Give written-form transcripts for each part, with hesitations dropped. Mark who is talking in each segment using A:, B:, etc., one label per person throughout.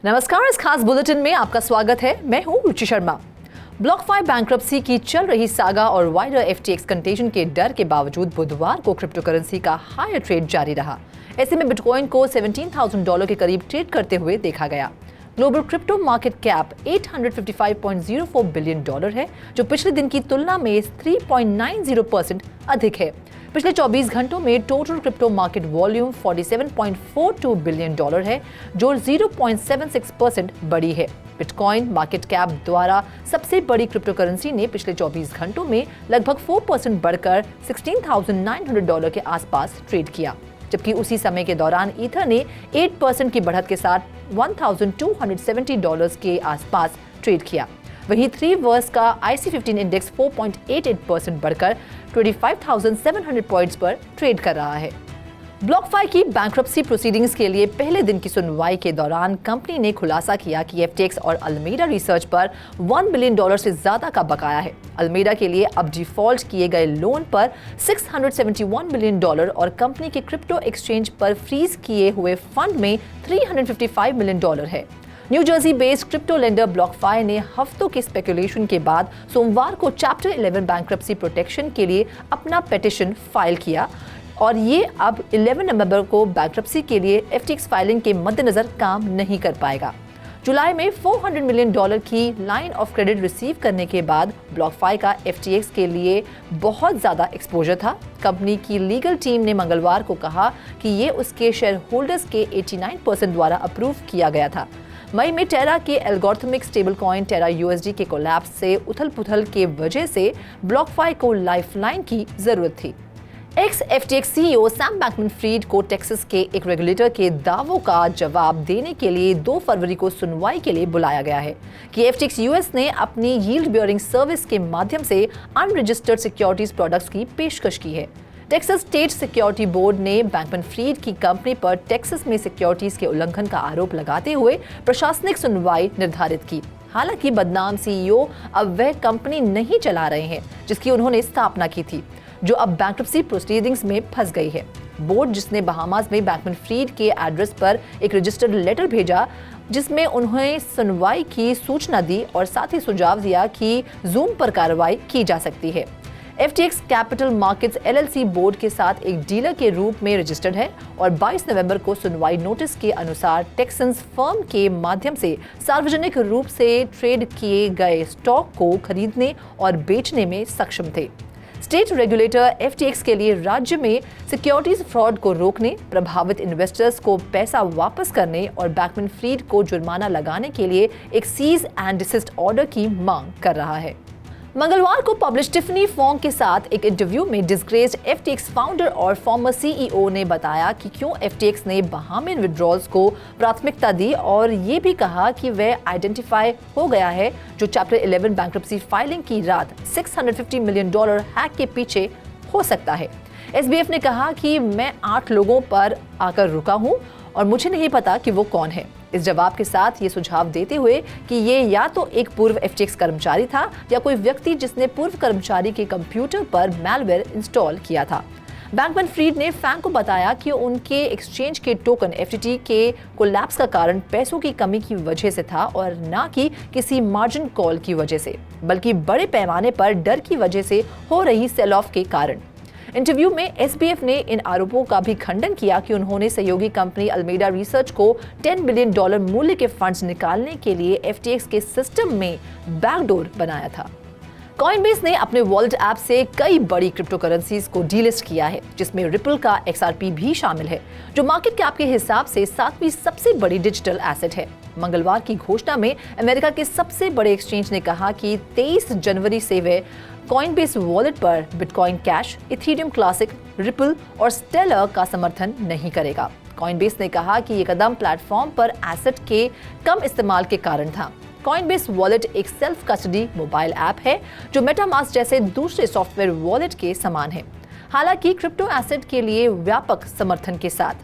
A: नमस्कार, इस खास बुलेटिन में आपका स्वागत है। मैं हूं रुचि शर्मा। ब्लॉकफाई बैंक्रप्सी की चल रही सागा और वाइडर FTX कंटेजन के डर के बावजूद बुधवार को क्रिप्टो करेंसी का हायर ट्रेड जारी रहा। ऐसे में बिटकॉइन को $17,000 के करीब ट्रेड करते हुए देखा गया। Global crypto market cap $855.04 billion है, जो पिछले दिन की तुलना में 3.90% अधिक है। पिछले 24 घंटों में total crypto market volume $47.42 billion है, जो 0.76% बढ़ी है। बिटकॉइन मार्केट कैप द्वारा सबसे बड़ी क्रिप्टो करेंसी ने पिछले 24 घंटों में लगभग 4% बढ़कर $16,900 के आसपास ट्रेड किया, जबकि उसी समय के दौरान ईथर ने 8% की बढ़त के साथ $1,270 के आसपास ट्रेड किया। वहीं 3 वर्ष का IC15 इंडेक्स 4.88% बढ़कर 25,700 पॉइंट्स पर ट्रेड कर रहा है। ब्लॉकफाई की बैंक्रप्सी प्रोसीडिंग्स के लिए पहले दिन की सुनवाई के दौरान कंपनी ने खुलासा किया कि FTX और अल्मेडा रिसर्च पर $1 बिलियन से ज्यादा का बकाया है। अल्मेडा के लिए अब डिफॉल्ट किए गए लोन पर $671 मिलियन और कंपनी के क्रिप्टो एक्सचेंज पर फ्रीज किए हुए फंड में $355 मिलियन है। New Jersey based crypto lender BlockFi ने हफ्तों के स्पेकुलेशन के बाद सोमवार को चैप्टर 11 बैंक्रप्सी प्रोटेक्शन के लिए अपना पिटीशन फाइल किया और ये अब 11 नवंबर को बैंक्रप्सी के लिए FTX फाइलिंग के मद्देनजर काम नहीं कर पाएगा। जुलाई में $400 मिलियन की लाइन ऑफ क्रेडिट रिसीव करने के बाद ब्लॉकफाई का FTX के लिए बहुत ज़्यादा एक्सपोजर था। कंपनी की लीगल टीम ने मंगलवार को कहा कि ये उसके शेयर होल्डर्स के 89% द्वारा अप्रूव किया गया था। मई में टेरा के एल्गोरिथमिक स्टेबल कॉइन टेरा USD के कोलैप्स से उथल-पुथल के वजह से ब्लॉकफाई को लाइफलाइन की जरूरत थी। X FTX CEO Sam Bankman-freed को टेक्सास के एक रेगुलेटर के दावों का जवाब देने के लिए 2 फरवरी को सुनवाई के लिए बुलाया गया है कि FTX US ने अपनी यील्ड बियरिंग सर्विस के माध्यम से अनरजिस्टर्ड सिक्योरिटीज प्रोडक्ट्स की पेशकश की है। टेक्सास स्टेट सिक्योरिटी बोर्ड ने बैंकमैन-फ्रीड की कंपनी पर टेक्सास में सिक्योरिटीज के उल्लंघन का आरोप लगाते हुए प्रशासनिक सुनवाई निर्धारित की। हालांकि बदनाम CEO अब वह कंपनी नहीं चला रहे हैं जिसकी उन्होंने स्थापना की थी, जो अब बैंक्रप्सी प्रोसीडिंग्स में फंस गई है। बोर्ड, जिसने बहामास में बैंकमैन-फ्रीड के एड्रेस पर एक रजिस्टर्ड लेटर भेजा जिसमें उन्हें सुनवाई की सूचना दी और साथ ही सुझाव दिया कि जूम पर कार्रवाई की जा सकती है। FTX capital markets LLC board के साथ एक डीलर के रूप में रजिस्टर्ड है और 22 नवंबर को सुनवाई नोटिस के अनुसार टेक्सन्स फर्म के माध्यम से सार्वजनिक रूप से ट्रेड किए गए स्टॉक को खरीदने और बेचने में सक्षम थे। स्टेट रेगुलेटर FTX के लिए राज्य में सिक्योरिटीज फ्रॉड को रोकने, प्रभावित इन्वेस्टर्स को पैसा वापस करने और बैंकमैन-फ्रीड को जुर्माना लगाने के लिए एक सीज एंड डिसिस्ट ऑर्डर की मांग कर रहा है। मंगलवार को पब्लिश टिफनी फोंग के साथ एक इंटरव्यू में डिस्ग्रेस्ड FTX फाउंडर और फॉर्मर CEO ने बताया कि क्यों FTX ने बहामिन विड्रॉल्स को प्राथमिकता दी और ये भी कहा कि वह आइडेंटिफाई हो गया है जो चैप्टर 11 बैंक्रप्सी फाइलिंग की रात $650 मिलियन हैक के पीछे हो सकता है। SBF ने कहा कि मैं 8 लोगों पर आकर रुका हूँ और मुझे नहीं पता कि वो कौन है। इस जवाब के साथ ये सुझाव देते हुए कि ये या तो एक पूर्व FTX कर्मचारी था या कोई व्यक्ति जिसने पूर्व कर्मचारी के कंप्यूटर पर मैलवेयर इंस्टॉल किया था। बैंकमैन-फ्रीड ने फैंग को बताया कि उनके एक्सचेंज के टोकन FTT के कोलैप्स का कारण पैसों की कमी की वजह से था और न कि किसी मार्जिन कॉल की वजह से, बल्कि बड़े पैमाने पर डर की वजह से हो रही सेल ऑफ के कारण। इंटरव्यू में SBF ने इन आरोपों का भी खंडन किया कि उन्होंने सहयोगी कंपनी अल्मेडा रिसर्च को $10 बिलियन मूल्य के फंड्स निकालने के लिए FTX के सिस्टम में बैकडोर बनाया था। कॉइनबेस ने अपने वॉलेट ऐप से कई बड़ी क्रिप्टो करेंसीज को डीलिस्ट किया है, जिसमें रिपल का XRP भी शामिल है, जो मार्केट कैप के हिसाब से 7वीं सबसे बड़ी डिजिटल एसेट है। मंगलवार की घोषणा में अमेरिका के सबसे बड़े एक्सचेंज ने कहा कि 23 जनवरी से वे कॉइनबेस वॉलेट पर bitcoin cash, Ethereum classic, ripple और स्टेलर का समर्थन नहीं करेगा। कॉइनबेस ने कहा कि ये कदम प्लेटफॉर्म पर एसेट के कम इस्तेमाल के कारण था। कॉइनबेस वॉलेट एक सेल्फ कस्टडी मोबाइल ऐप है जो मेटामास्क जैसे दूसरे सॉफ्टवेयर वॉलेट के समान है, हालांकि क्रिप्टो एसेट के लिए व्यापक समर्थन के साथ।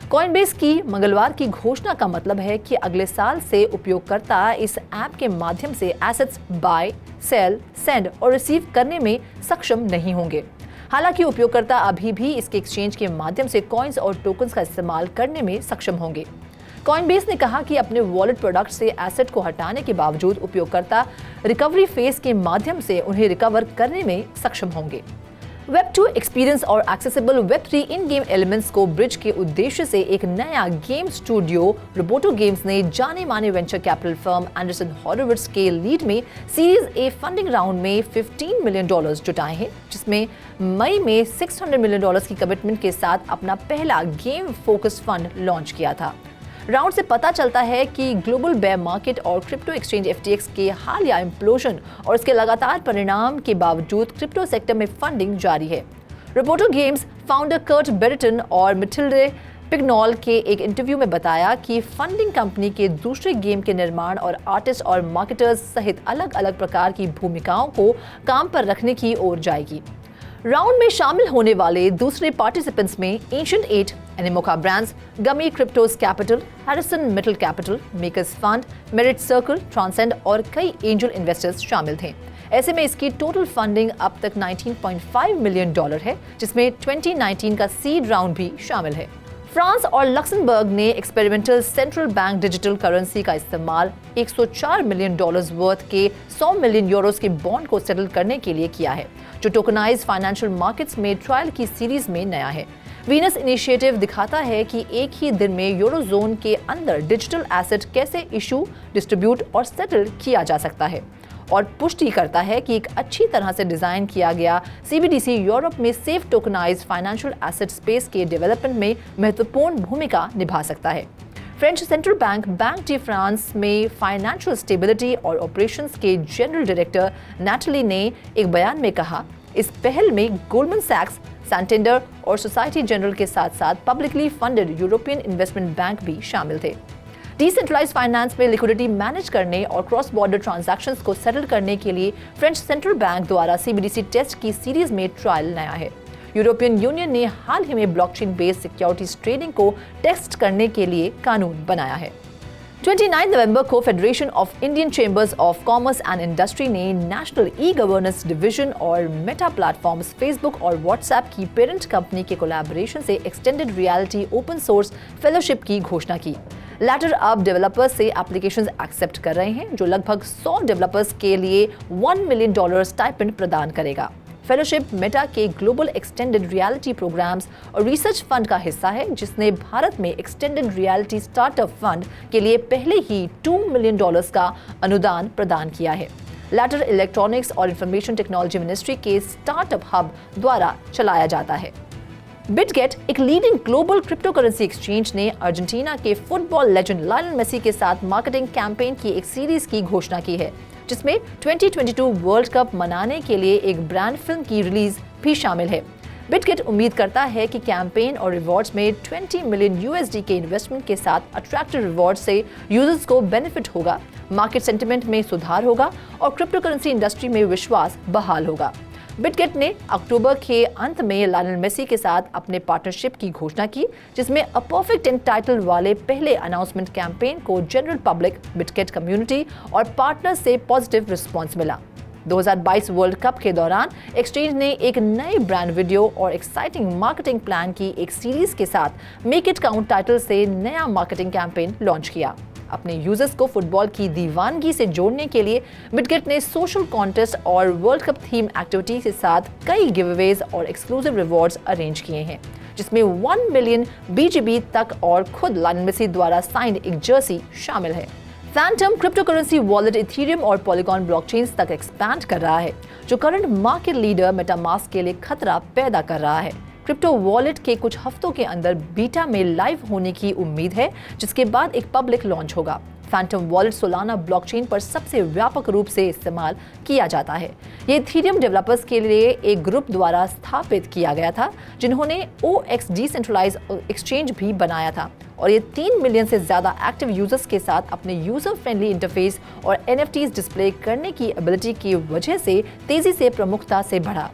A: कॉइनबेस की मंगलवार की घोषणा का मतलब है कि अगले साल से उपयोगकर्ता इस ऐप के माध्यम से एसेट्स बाय, सेल, सेंड और रिसीव करने में सक्षम नहीं होंगे। हालांकि उपयोगकर्ता अभी भी इसके एक्सचेंज के माध्यम से कॉइन्स और टोकन्स का इस्तेमाल करने में सक्षम होंगे। कॉइनबेस ने कहा कि अपने वॉलेट प्रोडक्ट से एसेट को हटाने के बावजूद उपयोगकर्ता रिकवरी फेज के माध्यम से उन्हें रिकवर करने में सक्षम होंगे। वेब 2 एक्सपीरियंस और एक्सेसिबल वेब 3 इन गेम एलिमेंट्स को ब्रिज के उद्देश्य से एक नया गेम स्टूडियो रोबोटो गेम्स ने जाने माने वेंचर कैपिटल फर्म एंडरसन हॉरोविट्ज के लीड में सीरीज ए फंडिंग राउंड में $15 मिलियन जुटाए हैं, जिसमें मई में $600 मिलियन की कमिटमेंट के साथ अपना पहला गेम फोकस फंड लॉन्च किया था। राउंड से पता चलता है कि ग्लोबल बेयर मार्केट और क्रिप्टो एक्सचेंज FTX के हालिया इम्प्लोजन और इसके लगातार परिणाम के बावजूद क्रिप्टो सेक्टर में फंडिंग जारी है। रोबोटो गेम्स फाउंडर कर्ट बेरेटन और मिटिल्डे पिग्नॉल के एक इंटरव्यू में बताया कि फंडिंग कंपनी के दूसरे गेम के निर्माण और आर्टिस्ट और मार्केटर्स सहित अलग अलग प्रकार की भूमिकाओं को काम पर रखने की ओर जाएगी। राउंड में शामिल होने वाले दूसरे पार्टिसिपेंट्स में ancient 8, Animoca brands, Gumi cryptos capital, Harrison metal capital, makers fund, merit circle, Transcend और कई एंजल इन्वेस्टर्स शामिल थे। ऐसे में इसकी टोटल फंडिंग अब तक $19.5 मिलियन है, जिसमें 2019 का सीड राउंड भी शामिल है। फ्रांस और लक्समबर्ग ने experimental central bank digital currency का इस्तेमाल $104 मिलियन वर्थ के 100 मिलियन यूरोस के बॉन्ड को सेटल करने के लिए किया है, जो टोकनाइज्ड फाइनेंशियल मार्केट्स में ट्रायल की सीरीज में नया है। वीनस इनिशिएटिव दिखाता है कि एक ही दिन में यूरोजोन के अंदर डिजिटल एसेट कैसे इशू, डिस्ट्रीब्यूट और सेटल किया जा सकता है, और पुष्टि करता है कि एक अच्छी तरह से डिजाइन किया गया CBDC यूरोप में safe tokenised financial asset space के डेवलपमेंट में महत्वपूर्ण भूमिका निभा सकता है। French central bank de France में फाइनेंशियल स्टेबिलिटी और ऑपरेशंस के जनरल डायरेक्टर नैटली ने एक बयान में कहा, इस पहल में गोल्डमैन सैक्स, सैंटेंडर और सोसाइटी जनरल के साथ साथ publicly funded European investment bank भी शामिल थे। डिसेंट्रलाइज्ड फाइनेंस में लिक्विडिटी मैनेज करने और क्रॉस बॉर्डर ट्रांजैक्शंस को सेटल करने के लिए फ्रेंच सेंट्रल बैंक द्वारा CBDC टेस्ट की सीरीज में ट्रायल नया है। यूरोपियन यूनियन ने हाल ही में ब्लॉकचेन बेस्ड सिक्योरिटीज ट्रेडिंग को टेस्ट करने के लिए कानून बनाया है। 29 नवंबर को federation of Indian chambers of commerce and industry ने नेशनल ई-गवर्नेंस डिवीजन और मेटा प्लेटफॉर्म्स फेसबुक और व्हाट्सएप की पेरेंट कंपनी के कोलैबोरेशन से extended reality open source fellowship की घोषणा की। लैटर अब डेवलपर्स से एप्लीकेशंस एक्सेप्ट कर रहे हैं, जो लगभग 100 डेवलपर्स के लिए $1 मिलियन स्टाइपेंड प्रदान करेगा। फेलोशिप मेटा के ग्लोबल एक्सटेंडेड रियलिटी प्रोग्राम्स और रिसर्च फंड का हिस्सा है, जिसने भारत में एक्सटेंडेड रियलिटी स्टार्टअप फंड के लिए पहले ही $2 मिलियन का अनुदान प्रदान किया है। लैटर इलेक्ट्रॉनिक्स और इंफॉर्मेशन टेक्नोलॉजी मिनिस्ट्री के स्टार्टअप हब द्वारा चलाया जाता है। बिटगेट, एक leading global crypto currency exchange, ने अर्जेंटीना के फुटबॉल लेजेंड लायनल मेसी के साथ मार्केटिंग कैंपेन की एक सीरीज की घोषणा की है, जिसमें 2022 वर्ल्ड कप मनाने के लिए एक ब्रांड फिल्म की रिलीज भी शामिल है। बिटगेट उम्मीद करता है कि कैंपेन और रिवॉर्ड्स में $20 मिलियन के इन्वेस्टमेंट के साथ अट्रैक्टिव रिवॉर्ड से यूजर्स को बेनिफिट होगा, मार्केट सेंटिमेंट में सुधार होगा और क्रिप्टो करेंसी इंडस्ट्री में विश्वास बहाल होगा। बिटगेट ने अक्टूबर के अंत में लायनल मेसी के साथ अपने पार्टनरशिप की घोषणा की, जिसमें अ परफेक्ट 10 टाइटल वाले पहले अनाउंसमेंट कैंपेन को जनरल पब्लिक, बिटगेट कम्युनिटी और पार्टनर्स से पॉजिटिव रिस्पांस मिला। 2022 वर्ल्ड कप के दौरान एक्सचेंज ने एक नए ब्रांड वीडियो और एक्साइटिंग मार्केटिंग प्लान की एक सीरीज के साथ मेक इट काउंट टाइटल से नया मार्केटिंग कैंपेन लॉन्च किया। अपने यूजर्स को फुटबॉल की दीवानगी से जोड़ने के लिए बिटगेट ने सोशल कॉन्टेस्ट और वर्ल्ड कप थीम एक्टिविटी के साथ कई गिवअवेज और एक्सक्लूसिव रिवॉर्ड्स अरेंज किए हैं, जिसमें 1 मिलियन BGB तक और खुद लायनल मेसी द्वारा साइंड एक जर्सी शामिल है। Phantom crypto currency wallet Ethereum और पॉलीगॉन ब्लॉकचेन्स तक एक्सपैंड कर रहा है, जो करंट मार्केट लीडर मेटामास्क के लिए खतरा पैदा कर रहा है। क्रिप्टो वॉलेट के कुछ हफ्तों के अंदर बीटा में लाइव होने की उम्मीद है, जिसके बाद एक पब्लिक लॉन्च होगा। फैंटम वॉलेट सोलाना ब्लॉकचेन पर सबसे व्यापक रूप से इस्तेमाल किया जाता है। ये इथेरियम डेवलपर्स के लिए एक ग्रुप द्वारा स्थापित किया गया था, जिन्होंने OX डिसेंट्रलाइज्ड एक्सचेंज भी बनाया था, और ये 3 मिलियन से ज्यादा एक्टिव यूजर्स के साथ अपने यूजर फ्रेंडली इंटरफेस और NFTs डिस्प्ले करने की एबिलिटी की वजह से तेजी से प्रमुखता से बढ़ा।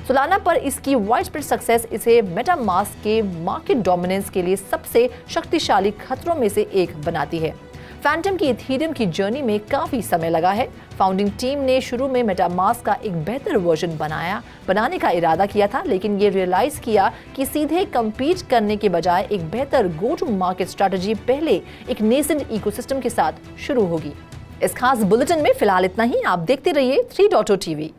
A: सोलाना पर इसकी वाइडस्प्रेड सक्सेस इसे मेटामास्क के मार्केट डोमिनेंस के लिए सबसे शक्तिशाली खतरों में से एक बनाती है। फैंटम की इथेरियम की जर्नी में काफी समय लगा है। फाउंडिंग टीम ने शुरू में मेटामास्क का एक बेहतर वर्जन बनाने का इरादा किया था, लेकिन ये रियलाइज किया कि सीधे कम्पीट करने के बजाय एक बेहतर गो टू मार्केट स्ट्रेटजी पहले एक नेसेंट इकोसिस्टम के साथ शुरू होगी। इस खास बुलेटिन में फिलहाल इतना ही। आप देखते रहिए 3.0 TV।